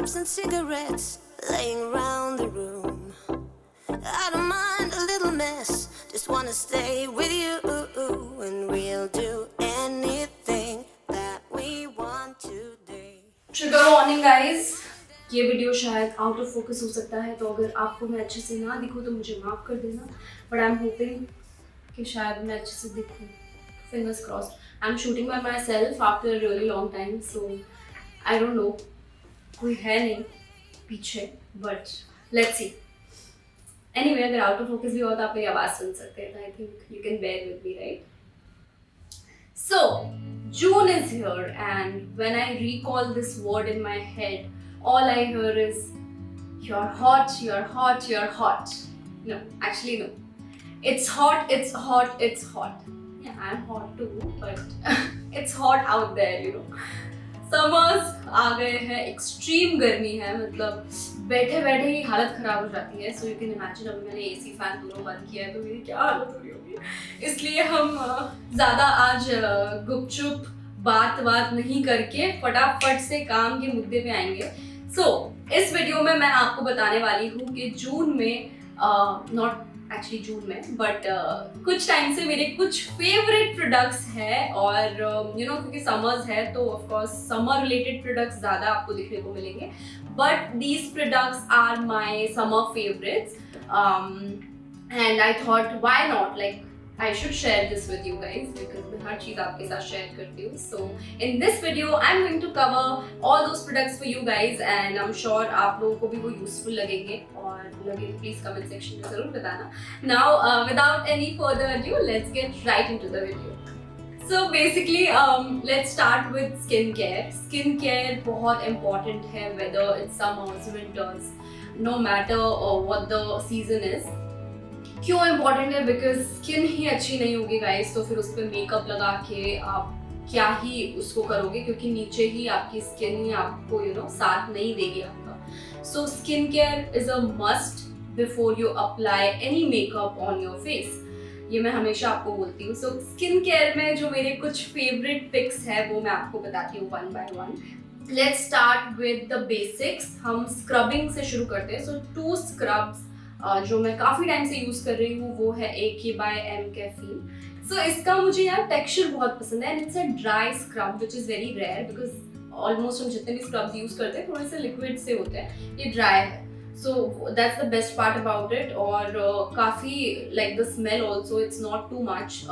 crumbs and cigarettes laying around the room. I don't mind a little mess, just wanna stay with you, and we'll do anything that we want today. Trigger warning guys, ये video शायद out of focus हो सकता है, तो अगर आपको मैं अच्छे से ना दिखूँ तो मुझे माफ़ कर देना, बट आई एम होपिंग कि शायद मैं अच्छे से दिखूँ. Fingers crossed. I am shooting by myself after a really long time, so I don't know, कोई है नहीं पीछे, बट लेट्स सी. एनीवे, अगर आउट ऑफ फोकस भी हो तो आप मेरी आवाज़ सुन सकते हैं, I think you can bear with me, right? So, June is here, and when I recall this word in my head, all I hear is, you're hot, you're hot, you're hot. No, actually no. It's hot, it's hot, it's hot. Yeah, I'm hot too, but it's hot out there, you know. Summers आ गए हैं, extreme गर्मी है, मतलब बैठे बैठे ही हालत खराब हो जाती है. सो यू कैन इमेजिन, अभी मैंने एसी फैन दोनों बंद किया है तो मेरी क्या हालत हो रही होगी. इसलिए हम ज़्यादा आज गुपचुप बात नहीं करके फटाफट से काम के मुद्दे पे आएंगे. सो इस वीडियो में मैं आपको बताने वाली हूँ कि जून में, नॉट एक्चुअली जून में, बट कुछ टाइम से मेरे कुछ फेवरेट प्रोडक्ट्स हैं, और यू नो, क्योंकि समर्स है तो of course summer related products ज़्यादा आपको दिखने को मिलेंगे, but these products are my summer favourites, and I thought why not, like I should share this with you guys, because मैं हर चीज़ आपके साथ शेयर करती हूँ. So in this video I'm going to cover all those products for you guys, and I'm sure आप लोगों को भी वो useful लगेंगे, और लगे please comment section में ज़रूर बताना. Now without any further ado, let's get right into the video. So basically let's start with skincare. Skincare बहुत important है, whether it's summers, winters, no matter what the season is. क्यों important है? Because skin ही अच्छी नहीं होगी guys, तो फिर उस पर मेकअप लगा के आप क्या ही उसको करोगे, क्योंकि नीचे ही आपकी स्किन ही आपको यू नो साथ नहीं देगी आपका. So skin care is a must before you apply any makeup on your face. ये मैं हमेशा आपको बोलती हूँ. सो स्किन केयर में जो मेरे कुछ फेवरेट पिक्स है वो मैं आपको बताती हूँ one by one. Let's start with the basics. हम स्क्रबिंग से शुरू करते हैं. सो 2 स्क्रब्स जो मैं काफ़ी टाइम से यूज़ कर रही हूँ वो है AK by M caffeine. So इसका मुझे यार टेक्सचर बहुत पसंद है, and it's a dry scrub which is very rare, because almost हम जितने भी स्क्रब्स यूज़ करते हैं थोड़े से लिक्विड से होते हैं, ये ड्राई है. So that's the best part about it. और काफ़ी like the smell also, it's not too much,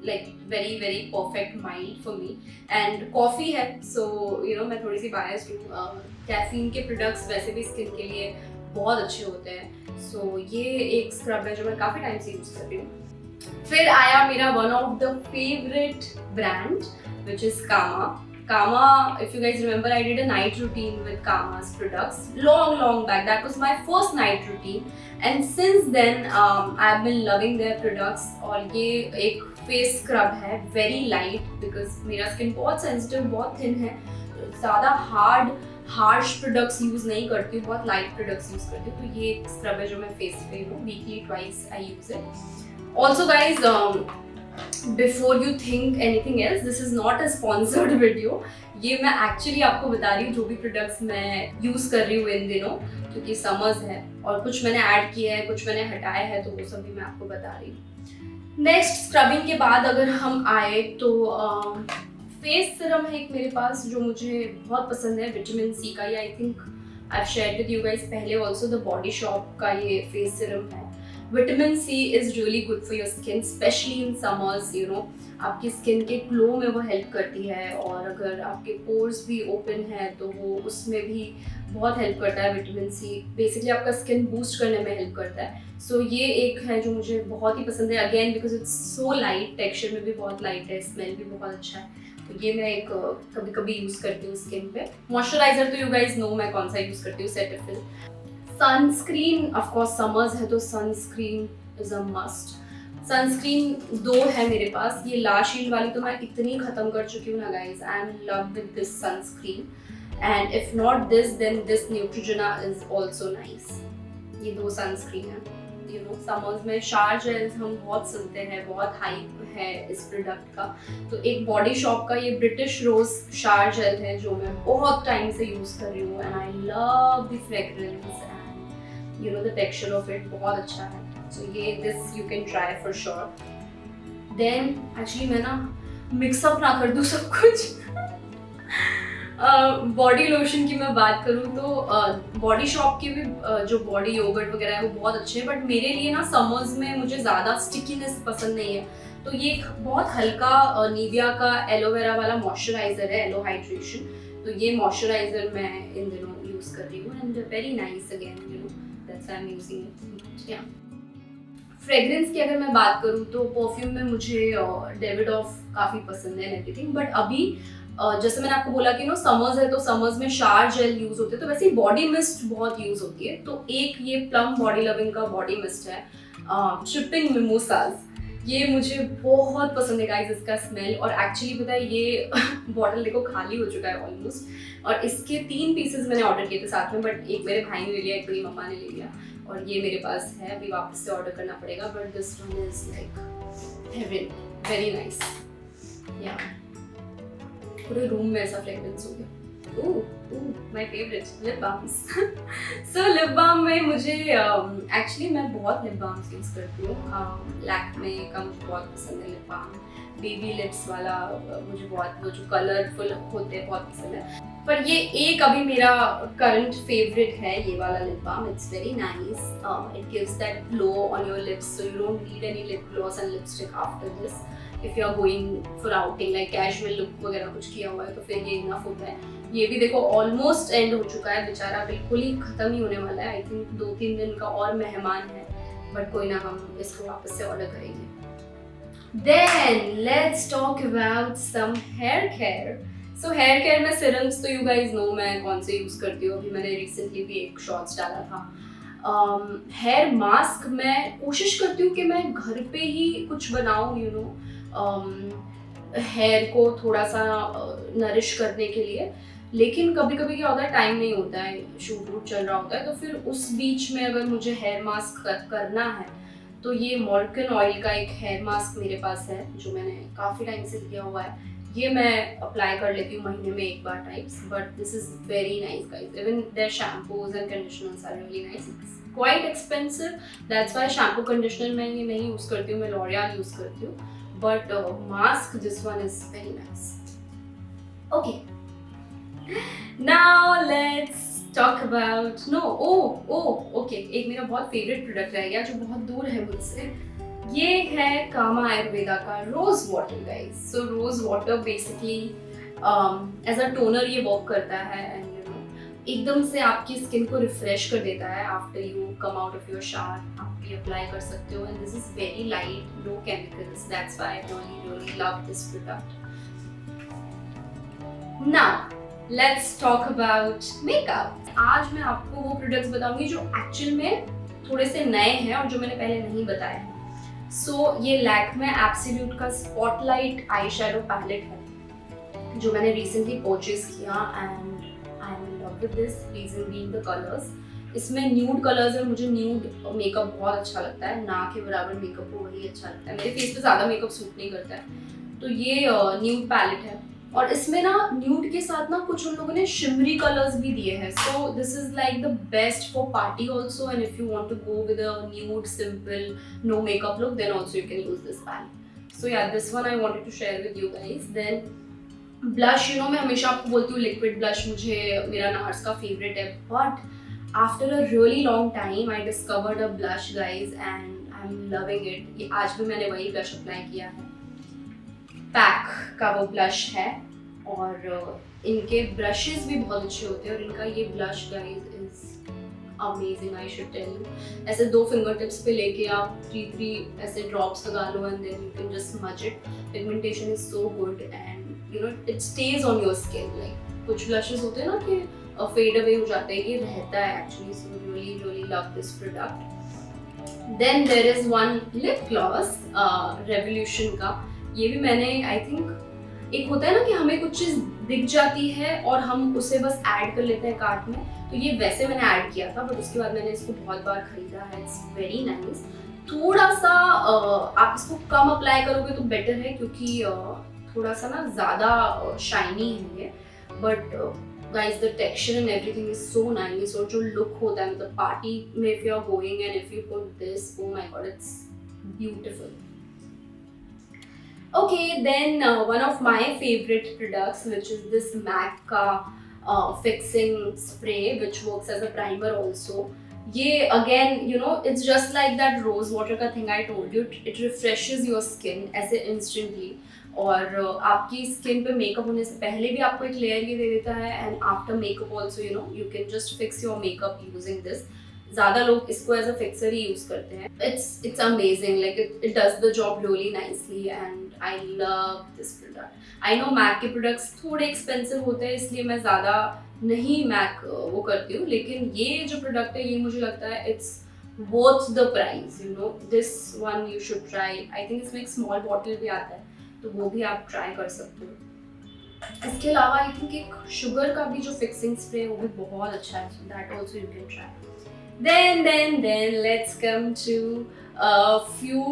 like very very perfect mild for me. And coffee है, सो यू नो मैं थोड़ी सी बायस्ड हूँ. कैफीन के प्रोडक्ट्स वैसे भी स्किन के लिए बहुत अच्छे होते हैं. सो ये एक स्क्रब है जो मैं काफ़ी टाइम से यूज़ कर रही हूँ. फिर आया मेरा one of the favourite brand which is Kama. Kama, if you guys remember, I did a night routine with Kama's products long back. That was my first night routine, and since then I've been loving their products. और ये एक face scrub है, very light, because मेरा skin बहुत sensitive, बहुत thin है, ज़्यादा harsh products use नहीं करती हूँ, बहुत लाइट प्रोडक्ट्स यूज़ करती हूँ. तो ये एक स्क्रब है जो मैं फेस पे हूँ, weekly twice I use it. Also guys, before you think anything else, this is not a sponsored video. ये मैं एक्चुअली आपको बता रही हूँ जो भी प्रोडक्ट्स मैं यूज़ कर रही हूँ इन दिनों, क्योंकि समर्स है और कुछ मैंने ऐड किया है, कुछ मैंने हटाया है, तो वो सब भी मैं आपको बता रही हूँ. नेक्स्ट, स्क्रबिंग के बाद अगर हम आए तो फेस सिरम है एक मेरे पास जो मुझे बहुत पसंद है, विटामिन सी का. ये I think I have shared with you guys पहले ऑल्सो. द बॉडी शॉप का ये फेस सिरम है. Vitamin C is really good for your skin, specially in summers. You know, आपकी स्किन के ग्लो में वो हेल्प करती है, और अगर आपके पोर्स भी ओपन है तो वो उसमें भी बहुत हेल्प करता है. विटामिन सी बेसिकली आपका स्किन बूस्ट करने में हेल्प करता है. सो ये एक है जो मुझे बहुत ही पसंद है, again because it's so light, texture में भी बहुत लाइट है, स्मेल भी बहुत अच्छा है. तो ये मैं एक कभी कभी यूज़ करती हूँ स्किन पे. मॉइस्चराइजर तो यू गाइज नो मैं कौन सा यूज़ करती हूँ, Cetaphil. Sunscreen, of course summers है तो sunscreen is a must. Sunscreen 2 है मेरे पास. ये ला शील्ड वाली तो मैं इतनी ख़त्म कर चुकी हूँ ना guys. I am in love with this sunscreen, and if not this then this Neutrogena is also nice. ये 2 सनस्क्रीन है. यू नो समर्स में शार जेल्स हम बहुत सुनते हैं, बहुत हाइप है इस प्रोडक्ट का। तो एक बॉडी शॉप का ये ब्रिटिश रोज शार जेल है जो मैं बहुत टाइम से यूज़ कर रही हूँ, and I love the fragrance and you know the texture of it, बहुत अच्छा है। सो ये this you can try for sure. Then actually मैं ना मिक्सअप ना कर दूँ सब कुछ बॉडी लोशन की मैं बात करूँ तो बॉडी शॉप के भी जो बॉडी योगर्ट वगैरह है वो बहुत अच्छे हैं, बट मेरे लिए ना समर्स में मुझे ज़्यादा स्टिकीनेस पसंद नहीं है। तो ये एक बहुत हल्का निविया का एलोवेरा वाला मॉइस्चराइजर है, एलो हाइड्रेशन। तो ये मॉइस्चराइजर मैं इन दिनों यूज़ कर रही हूँ and very nice again, you know that's I am using it. या फ्रेग्रेंस की अगर मैं बात करूँ तो परफ्यूम में मुझे डेविडॉफ काफ़ी पसंद है एंड एवरीथिंग, बट अभी जैसे मैंने आपको बोला कि नो समर्स है तो समर्स में शार जेल यूज होते हैं, तो वैसे ही बॉडी मिस्ट बहुत यूज होती है। तो एक ये प्लम बॉडी लविंग का बॉडी मिस्ट है ट्रिपिंग मिमोसाज, ये मुझे बहुत पसंद है गाइस इसका स्मेल। और एक्चुअली पता है ये बॉटल देखो खाली हो चुका है ऑलमोस्ट, और इसके 3 पीसेस मैंने ऑर्डर किए थे साथ में, बट एक मेरे भाई ने ले लिया, एक मेरी मम्मा ने ले लिया, और ये मेरे पास है, अभी वापस से ऑर्डर करना पड़ेगा। But this one is like heaven, very nice. या पूरे रूम में ऐसा फ्रेग्रेंस हो गया। My favourite lip balms. So lip balm में मुझे एक्चुअली मैं बहुत लिप बाम्स यूज करती हूँ। लैक्मे का मुझे बहुत पसंद है लिप बाम, बेबी लिप्स वाला मुझे बहुत, वो जो कलरफुल होते हैं बहुत पसंद है। पर ये एक अभी मेरा करंट फेवरेट है ये वाला lip balm. It's very nice, it gives that glow on your lips, so you don't need any lip gloss and lipstick after this. If you are going for outing like casual look वगैरह कुछ किया हुआ है तो फिर ये enough होता है। ये भी देखो ऑलमोस्ट एंड हो चुका है बेचारा, बिल्कुल ही खत्म ही होने वाला है। आई थिंक 2-3 दिन का और मेहमान है, बट कोई ना, हम इसको वापस से ऑर्डर करेंगे। Then let's talk about some hair care. So hair care में सिरम्स तो यू गाइज नो मैं कौन से यूज करती हूँ, अभी मैंने रिसेंटली भी एक शॉर्ट्स डाला था। हेयर मास्क मैं कोशिश करती हूँ कि मैं घर पे ही कुछ बनाऊँ, यू नो हेयर को थोड़ा सा नरिश करने के लिए, लेकिन कभी कभी क्या होता है टाइम नहीं होता है, शूट वूट चल रहा होता है, तो फिर उस बीच में अगर मुझे हेयर मास्क करना है तो ये मॉर्कन ऑयल का एक हेयर मास्क मेरे पास है जो मैंने काफ़ी टाइम से लिया हुआ है। ये मैं अप्लाई कर लेती हूँ महीने में एक बार types, but this is very nice guys. Even their shampoos and conditioners are really nice. It's quite expensive, that's why shampoo conditioner मैं ये नहीं यूज़ करती हूँ, मैं लॉरियल यूज़ करती हूँ, but mask, this one is very nice. Okay, now let's talk about okay, एक मेरा बहुत फेवरेट प्रोडक्ट रह गया जो बहुत दूर है मुझसे। ये है कामा आयुर्वेदा का rose water guys. So rose water basically as a toner ये वर्क करता है एंड एकदम से आपकी स्किन को रिफ्रेश कर देता है after you come out of your shower. आप ये अप्लाई कर सकते हो and this is very light, no chemicals, that's why I really love this product. Now let's talk about makeup. आज मैं आपको वो प्रोडक्ट्स बताऊंगी जो एक्चुअल में थोड़े से नए हैं और जो मैंने पहले नहीं बताए हैं। सो ये लैक्मे एब्सोल्यूट का स्पॉटलाइट आई शैडो पैलेट है जो मैंने रिसेंटली परचेज किया and I am in love with this, reason being the colours. इसमें न्यूड कलर्स है, मुझे न्यूड मेकअप बहुत अच्छा लगता है, ना के बराबर मेकअप को वही अच्छा लगता है, मेरे फेस पे ज़्यादा मेकअप सूट नहीं करता है। तो ये न्यूड पैलेट है और इसमें ना न्यूड के साथ ना कुछ उन लोगों ने शिमरी कलर्स भी दिए हैं। So this is like the best for party also, and if you want to go with a nude simple no makeup look then also you can use this palette. So yeah this one I wanted to share with you guys. Then blush, you know मैं हमेशा आपको बोलती हूँ liquid blush मुझे मेरा nurse का favourite है, but after a really long time I discovered a blush guys and I am loving it. ये आज भी मैंने वही ब्लश अप्लाई किया है, पैक का वो ब्लश है और इनके ब्रशेस भी बहुत अच्छे होते हैं और इनका ये blush guys is amazing, I should tell you. ऐसे 2 फिंगर टिप्स पे लेके आप 3 ऐसे ड्रॉप्स लगा लो and then you can just smudge it. Pigmentation is so good and you know it stays on your skin. Like कुछ blushes होते हैं ना कि फेड अवे हो जाते हैं, ये रहता है actually. So really really love this product. Then there is one lip gloss Revolution का, ये भी मैंने आई थिंक, एक होता है ना कि हमें कुछ चीज़ दिख जाती है और हम उसे बस ऐड कर लेते हैं कार्ट में। तो ये वैसे मैंने ऐड किया था, बट उसके बाद मैंने इसको बहुत बार खरीदा है। It's very nice. थोड़ा सा आप इसको कम अप्लाई करोगे तो बेटर है, क्योंकि थोड़ा सा ना ज़्यादा शाइनी है ये, but guys the texture and everything is so nice. और जो लुक होता है मतलब पार्टी में if you are going and if you put this, oh my God, it's beautiful. Okay, then one of my favorite products, which is this MAC का fixing spray, which works as a primer also. ये again, you know, it's just like that rose water का thing I told you. It refreshes your skin ऐसे instantly. और आपकी skin पे makeup होने से पहले भी आपको एक लेयर ये दे देता है, and after makeup also you know you can just fix your makeup using this. ज़्यादा लोग इसको एज अ फिक्सर ही यूज़ करते हैं। It's amazing, like it does the job really nicely and I love this product. I know MAC के products थोड़े expensive होते हैं, इसलिए मैं ज़्यादा नहीं मैक वो करती हूँ, लेकिन ये जो प्रोडक्ट है ये मुझे लगता है it's worth the price. You know this one you should try. I think इसमें एक स्मॉल बॉटल भी आता है, तो वो भी आप ट्राई कर सकते हो। इसके अलावा आई थिंक एक शुगर का भी जो फिक्सिंग स्प्रे है वो भी बहुत अच्छा है, so that also you can try. Then let's come to a few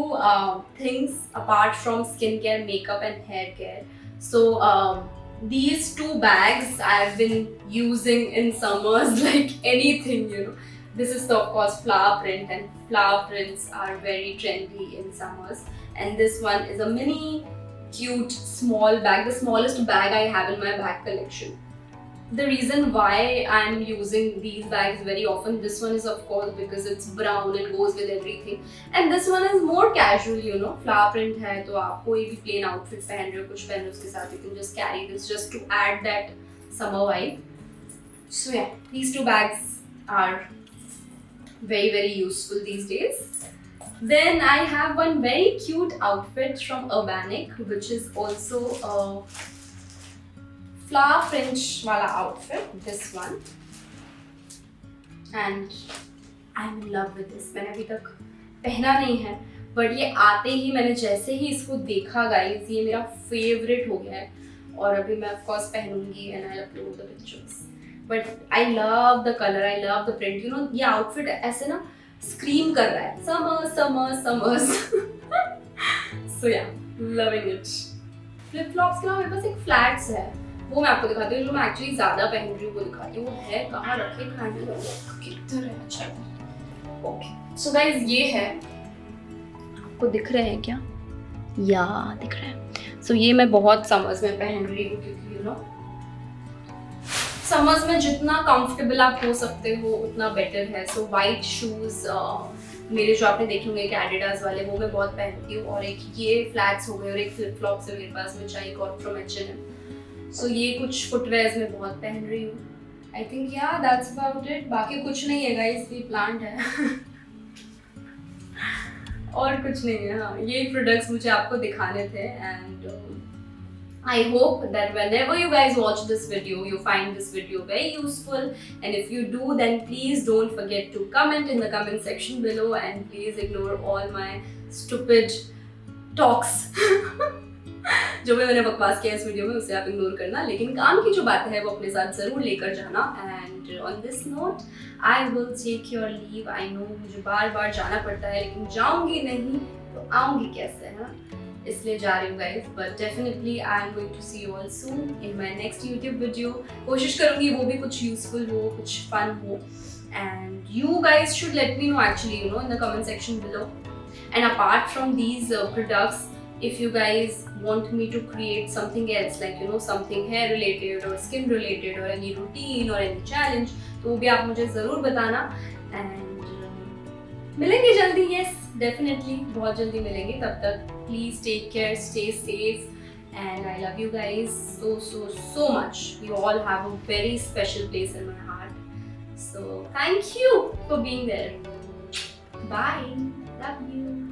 things apart from skincare, makeup and hair care. So these two bags I've been using in summers like anything, you know. This is of course flower print, and flower prints are very trendy in summers. And this one is a mini cute small bag, the smallest bag I have in my bag collection. The reason why I'm using these bags very often, this one is of course because it's brown and goes with everything, and this one is more casual, you know. Flower print है तो आप कोई भी plain outfit पहन रहे हो, कुछ पहन रहे हो उसके साथ, you can just carry this just to add that summer vibe. So yeah, these two bags are very very useful these days. Then I have one very cute outfit from Urbanic, which is also a flower print wala outfit, this one, and I'm in love with this. मैंने अभी तक पहना नहीं है, but ये आते ही मैंने जैसे ही इसको देखा गाइस, ये मेरा फेवरेट हो गया है, और अभी मैं ऑफ कोर्स पहनूंगी and I upload the pictures. But I love the colour, I love the print, you know. ये आउटफिट ऐसे ना स्क्रीम कर रहा है समर समर समर्स। सो या, लविंग इट। फ्लिप फ्लॉप्स के अलावा मेरे पास एक फ्लैट्स है, वो मैं आपको दिखाती हूँ, जो मैं एक्चुअली ज़्यादा पहन रही हूँ वो दिखाती हूँ। वो है कहाँ रखे, हैंडल किधर है? अच्छा, ओके। सो गाइस ये है, आपको दिख रहे हैं क्या? या दिख रहे हैं। सो ये मैं बहुत समर्स में पहन रही हूँ, क्योंकि यू नो समर्स में जितना कंफर्टेबल आप हो सकते हो उतना बेटर है। सो वाइट शूज़ मेरे जो आपने देखे होंगे एडिडास वाले, वो मैं बहुत पहनती हूँ, और एक ये फ्लैट्स हो गए, और एक फ्लिप फ्लॉप से मेरे पास में चाहिए और फ्रॉम H&M। सो ये कुछ फुटवेयर्स में बहुत पहन रही हूँ। आई थिंक या दैट्स अबाउट इट। बाकी कुछ नहीं है गाइस, ये प्लांट है। और कुछ नहीं है। हाँ, ये प्रोडक्ट्स मुझे आपको दिखाने थे, and I hope that whenever you guys watch this video, you find this video very useful, and if you do, then please don't forget to comment in the comment section below, and please ignore all my stupid talks. जो भी मैंने बकवास किया इस video में उसे आप ignore करना, लेकिन काम की जो बातें हैं वो अपने साथ ज़रूर लेकर जाना। And on this note I will take your leave. I know मुझे बार बार जाना पड़ता है, लेकिन जाऊंगी नहीं तो आऊंगी कैसे, है ना? इसलिए जा रही हूँ guys, but definitely I am going to see you all soon in my next YouTube video. कोशिश करूँगी वो भी कुछ यूजफुल हो, कुछ फन हो, and you guys should let me know actually, you know, in the comment section below. And apart from these products, if you guys want me to create something else, like you know something hair related or skin related or any routine or any challenge, तो वो भी आप मुझे ज़रूर बताना। And मिलेंगे जल्दी, yes definitely बहुत जल्दी मिलेंगे। तब तक please take care, stay safe, and I love you guys so much. You all have a very special place in my heart, so thank you for being there. Bye, love you.